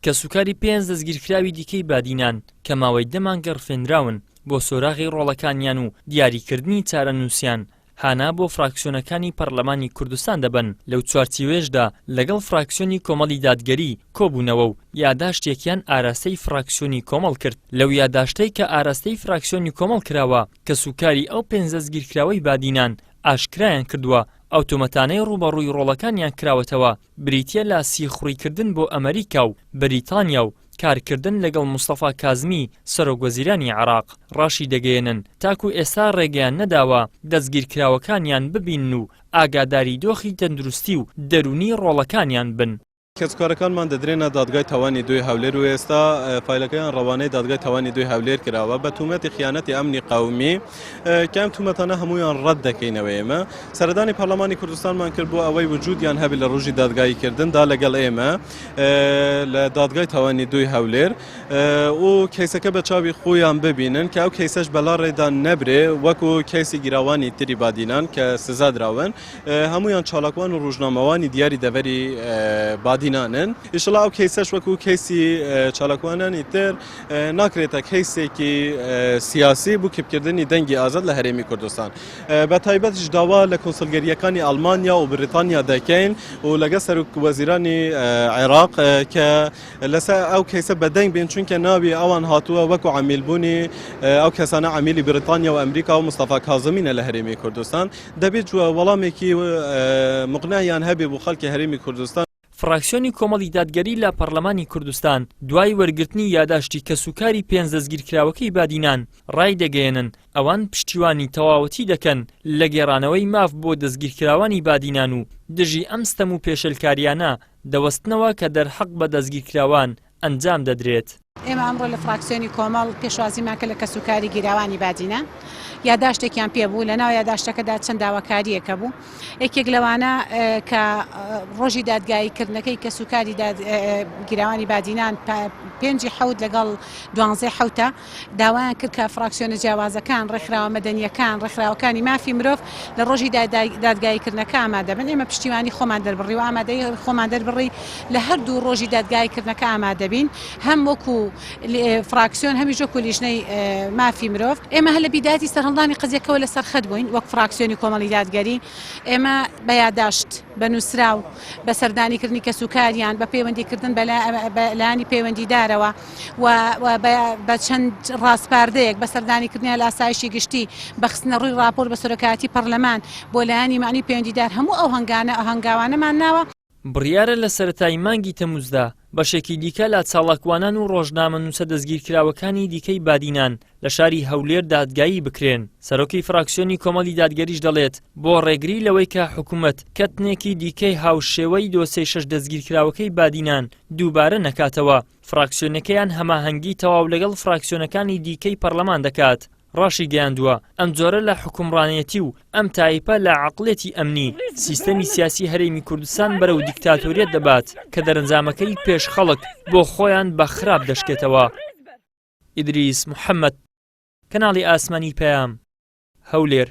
کە سوکاری 5 دەستگیرکراوی دیکەی بادینان کە ماوەی 10 مانگە ڕفێنراون بۆ سۆراغی ڕۆڵەکانیان و دیاریکردنی چارەنووسیان هانا بۆ فراکسیۆنەکانی پەرلەمانی کوردستان دەبن. لەو چوارچێوەیەشدا لەگەڵ فراکسیۆنی کۆمەڵی دادگەری کۆبوونەوە و یاداشتێکیان ئاراستەی فراکسیۆنی کۆمەڵ کرد. لەو یاداشتەی کە ئاراستەی فراکسیۆنی کۆمەڵ کراوە کە سوکاری ئەو 5 دەستگیرکراوەی بادینان ئاشکرایان کردووە، ئۆتۆمەتانەی ڕوبەڕووی ڕۆڵەکانیان کراوەتەوە بریتیە لە سیخڕوویکردن بۆ ئەمریکا و بریتانیا و کارکردن لەگەڵ موستەفا کازمی سەرۆکوەزیرانی عێراق. ڕاشی دەگەیەنن تاکو ئێستا ڕێگەیان نەداوە دەستگیرکراوەکانیان ببینن و ئاگاداری دۆخی تەندروستی و دەرونی ڕۆڵەکانیان بن. کەسکارەکانمان دەدرێنە دادگای تاوانی دوی هەولێر و ئێستا فایلەکەیان ڕەوانەی دادگای تاوانی دوی هەولێر کراوە بە تومەتی خیانەتی ئەمنی قەومی کە ئەم تومەتانە هەموویان ڕەت دەکەینەوە. ئێمە سەردانی پەرلەمانی کوردستانمان کرد بۆ ئەوەی وجودیان هەبێ لە ڕۆژی دادگاییکردندا لەگەڵ ئێمە لە دادگای تاوانی دوی هەولێر و کەیسەکە بە چاوی خۆیان ببینن کە ئەو کەیسەش بەلا ڕێدا نەبرێ وەکو کەیسی گیراوانی تری بادینان کە سزا دراون هەموویان چالاکوان و ڕۆژنامەوانی دیاری دەڤەری بادینانن. ئیشەڵا ئەو کەیسەش وەکو کەیسی چالاکوانانی تر ناکرێتە کەیسێکی سیاسی بۆ کیبکردنی دەنگی ئازاد لە هەرێمی کوردستان. بە تایبەتیش داوا لە کۆنسڵگەریەکانی ئەڵمانیا و بریتانیا دەکەین و لەگەڵ سەرۆکوەزیرانی عێراق کە لەسەر ئەو کەیسە بەدەنگ بێن چونکە ناوی ئەوان هاتووە وەکو عامیلبوونی ئەو کەسانە عامیلی بریتانیا و ئەمریکا و موستەفا کازمینە لە هەرێمی کوردستان. دەبێت وەڵامێکی مقنعیان هەبێ بۆ خەڵکی هەرێمی کوردستان. فراکسیۆنی کۆمەڵی دادگەری لە پەرلەمانی کوردستان دوای وەرگرتنی یاداشتی کە سوکاری 5 دەستگیرکراوەکەی بادینان ڕای دەگەیەنن ئەوان پشتیوانی تەواوەتی دەکەن لە گێڕانەوەی ماف بۆ دەستگیرکراوانی بادینان و دژی ئەم ستەم و پێشەلکاریانە دەوەستنەوە کە دەرحەق بە دەستگیرکراوان ئەنجام دەدرێت. ئێمە ئەمڕۆ لە فراکسیۆنی کۆمەڵ پێشوازیمان کرد لە کە سوکاری گیراوانی بادینە یاداشتێکیان پێبوو لە ناو یاداشتەکەدا چەند داواکاریەکە بوو. یەکێک لەوانە کە ڕۆژی دادگاییکردنەکەی کە سوکاری گیراوانی بادینان 5 حەوت لەگەڵ 12 حەوتە داوایان کرد کە فراکسیۆنە جیاوازەکان ڕێکخراوە مەدەنیەکان ڕێکخراوەکانی مافی مرۆڤ لە ڕۆژی دادگاییکردنەکە ئامادە بن. ئێمە پشتیوانی خۆمان دەربڕی و ئامادەی خۆمان دەربڕی لە هەردوو ڕۆژی دادگاییکردنەکە ئامادە بین هەم وەکو فراکسیۆن هەمیش وەکو لیژنەی مافی مرۆڤ. ئێمە هەر لە بیداتی سەرهەڵدانی قزیەکەوە لەسەر خەت بووین وەک فراکسیۆنی کۆمەڵی دادگەری. ئێمە بە یاداشت بە نووسراو بە سەردانیکردنی کە سوکاریان بە پەیوەندیکردن بەلایانی پەیوەندیدارەوە و بە چەند ڕاستپاردەیەک بە سەردانیکردنیان لە ئاسایشی گشتی بەخستنە ڕووی راپۆر بە سەرۆکایەتی پەرلەمان بۆ لایانی معنی پەیوەندیدار هەموو ئەو هەنگاوانەمان ناوە. بڕیارە لە سەرەتای مانگی تەمووزدا بەشێکی دیکە لە چاڵاکوانان و ڕۆژنامە نووسە دەستگیرکراوەکانی دیکەی بادینان لە شاری هەولێر دادگایی بکرێن. سەرۆکی فراکسیۆنی کۆمەڵی دادگەریش دەڵێت بۆ ڕێگری لەوەی کە حکوومەت کەتنێکی دیکەی هاوشێوەی دۆسەی 6 دەستگیرکراوەکەی بادینان دووبارە نەکاتەوە فراکسیۆنەکەیان هەماهەنگی تەواو لەگەڵ فراکسیۆنەکانی دیکەی پەرلەمان دەکات. ڕاشی گەیاندووە ئەم جۆرە لە حکومڕانێتی و ئەم تایپە لە عەقڵێتی ئەمنی سیستەمی سیاسی هەرێمی کوردستان بەرەو دیکتاتۆریەت دەبات کە دەرەنجامەکەی پێش خەڵک بۆ خۆیان بە خراپ دەشکێتەوە. ئیدریس محەممەد، کەناڵی ئاسمانی پەیام، هەولێر.